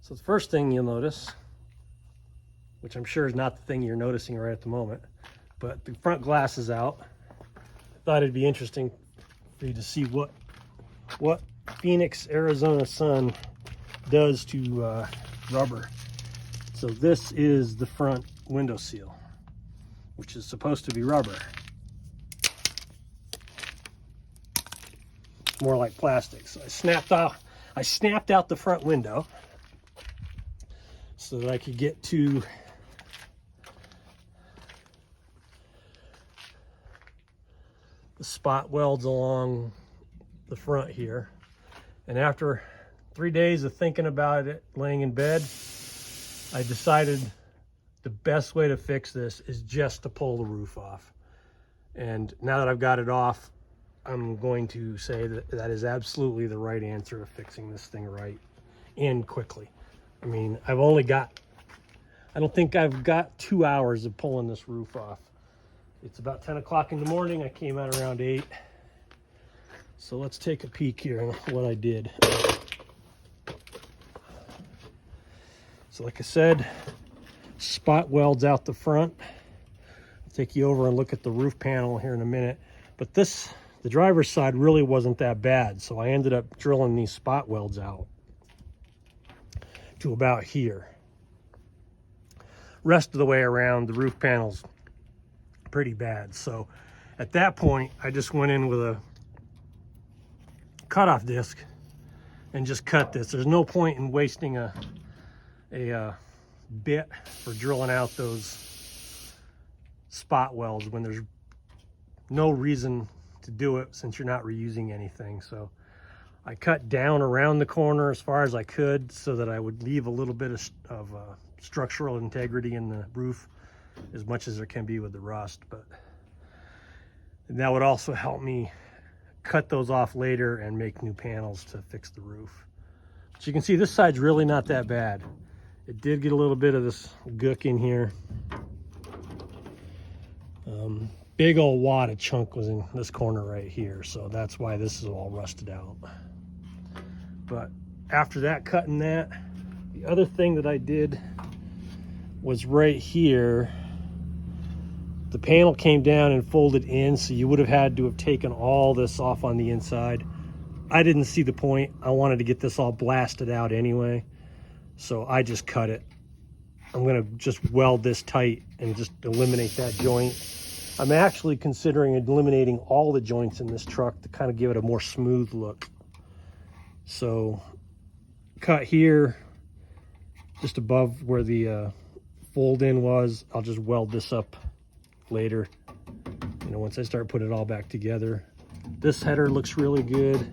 So the first thing you'll notice, which I'm sure is not the thing you're noticing right at the moment, but the front glass is out. I thought it'd be interesting for you to see what Phoenix, Arizona sun does to rubber. So this is the front window seal, which is supposed to be rubber. More like plastic. So I snapped out the front window so that I could get to the spot welds along the front here. And after 3 days of thinking about it, laying in bed, I decided the best way to fix this is just to pull the roof off. And now that I've got it off, I'm going to say that that is absolutely the right answer of fixing this thing right and quickly. I mean, I don't think I've got 2 hours of pulling this roof off. It's about 10 o'clock in the morning. I came out around 8. So let's take a peek here on what I did. So like I said, spot welds out the front. I'll take you over and look at the roof panel here in a minute. But the driver's side really wasn't that bad. So I ended up drilling these spot welds out to about here. Rest of the way around, the roof panel's pretty bad. So at that point, I just went in with a cutoff disc and just cut this. There's no point in wasting a bit for drilling out those spot welds when there's no reason to do it since you're not reusing anything. So I cut down around the corner as far as I could so that I would leave a little bit of structural integrity in the roof, as much as there can be with the rust. But that would also help me cut those off later and make new panels to fix the roof. So you can see this side's really not that bad. It did get a little bit of this gook in here. Big old wad of chunk was in this corner right here, so that's why this is all rusted out. But after that, cutting that, the other thing that I did was right here. The panel came down and folded in, so you would have had to have taken all this off on the inside. I didn't see the point. I wanted to get this all blasted out anyway, so I just cut it. I'm gonna just weld this tight and just eliminate that joint. I'm actually considering eliminating all the joints in this truck to kind of give it a more smooth look. So cut here, just above where the fold in was. I'll just weld this up later, once I start putting it all back together. This header looks really good.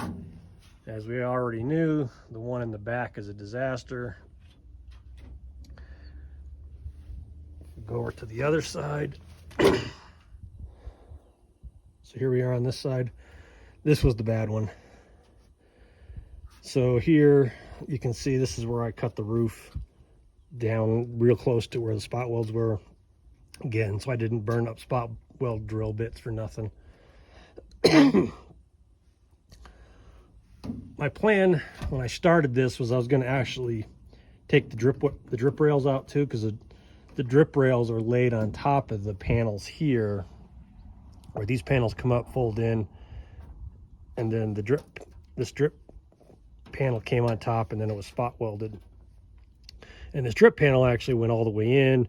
As we already knew, the one in the back is a disaster. Go over to the other side. So here we are on this side. This was the bad one. So here you can see this is where I cut the roof down real close to where the spot welds were. Again, so I didn't burn up spot weld drill bits for nothing. My plan when I started this was I was going to actually take the drip rails out too, because the drip rails are laid on top of the panels here, where these panels come up, fold in, and then this drip panel came on top, and then it was spot welded. And this drip panel actually went all the way in,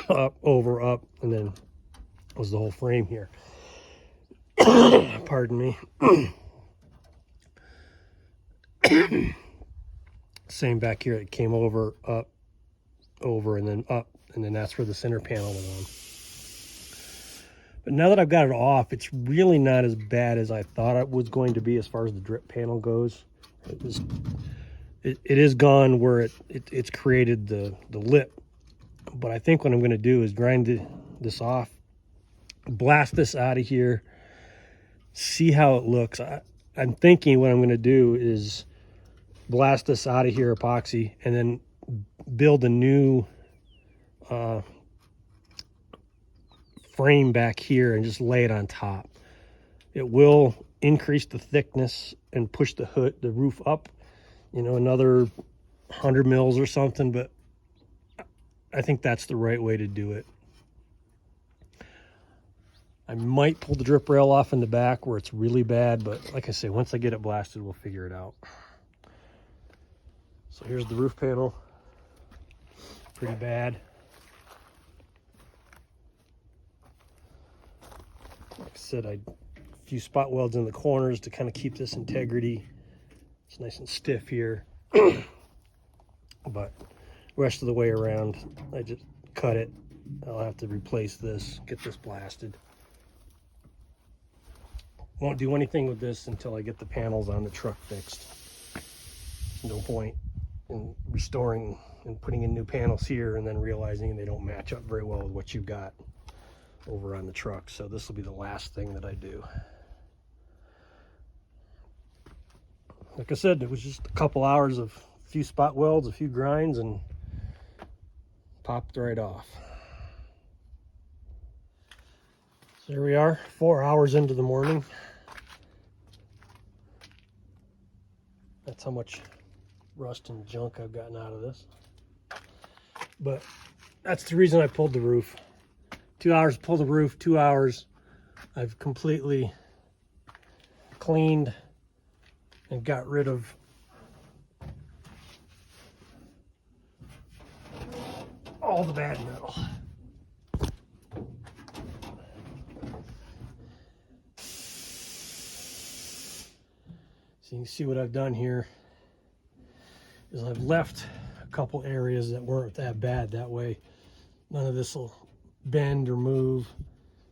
up, over, up, and then was the whole frame here. Pardon me. Same back here, it came over, up, over, and then up, and then that's where the center panel went on. But now that I've got it off, it's really not as bad as I thought it was going to be as far as the drip panel goes. It is gone where it's created the lip. But I think what I'm going to do is grind this off, blast this out of here, see how it looks. I'm thinking what I'm going to do is blast this out of here, epoxy, and then build a new frame back here and just lay it on top. It will increase the thickness and push the roof up, another 100 mils or something, but I think that's the right way to do it. I might pull the drip rail off in the back where it's really bad, but like I say, once I get it blasted, we'll figure it out. So here's the roof panel. Pretty bad. Like I said, a few spot welds in the corners to kind of keep this integrity. It's nice and stiff here. But rest of the way around, I just cut it. I'll have to replace this, get this blasted. Won't do anything with this until I get the panels on the truck fixed. No point in restoring and putting in new panels here and then realizing they don't match up very well with what you've got over on the truck. So this will be the last thing that I do. Like I said, it was just a couple hours of a few spot welds, a few grinds, and popped right off. So here we are, 4 hours into the morning. That's how much rust and junk I've gotten out of this. But that's the reason I pulled the roof. 2 hours to pull the roof, 2 hours I've completely cleaned and got rid of all the bad metal. So you can see what I've done here is I've left a couple areas that weren't that bad. That way none of this will bend or move,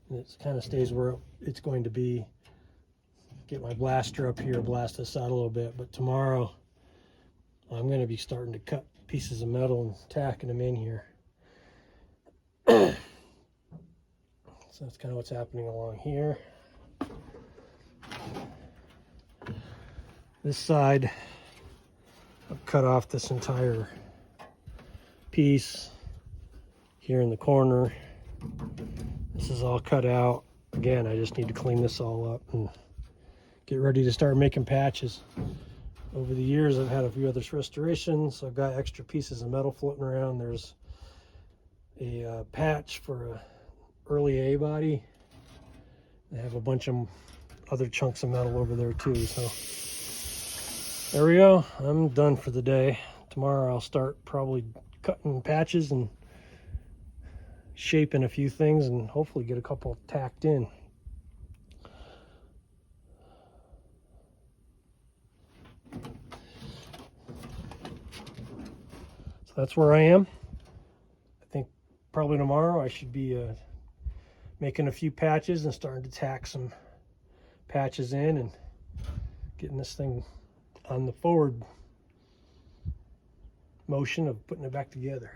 and it kind of stays where it's going to be. Get my blaster up here, blast this out a little bit, but tomorrow I'm going to be starting to cut pieces of metal and tacking them in here. So that's kind of what's happening along here. This side, I've cut off this entire piece here in the corner. This is all cut out. Again, I just need to clean this all up and get ready to start making patches. Over the years, I've had a few other restorations, so I've got extra pieces of metal floating around. There's a patch for a early A body. They have a bunch of other chunks of metal over there too. So there we go. I'm done for the day. Tomorrow I'll start probably cutting patches and shaping a few things and hopefully get a couple tacked in. So that's where I am. I think probably tomorrow I should be making a few patches and starting to tack some patches in and getting this thing on the forward motion of putting it back together.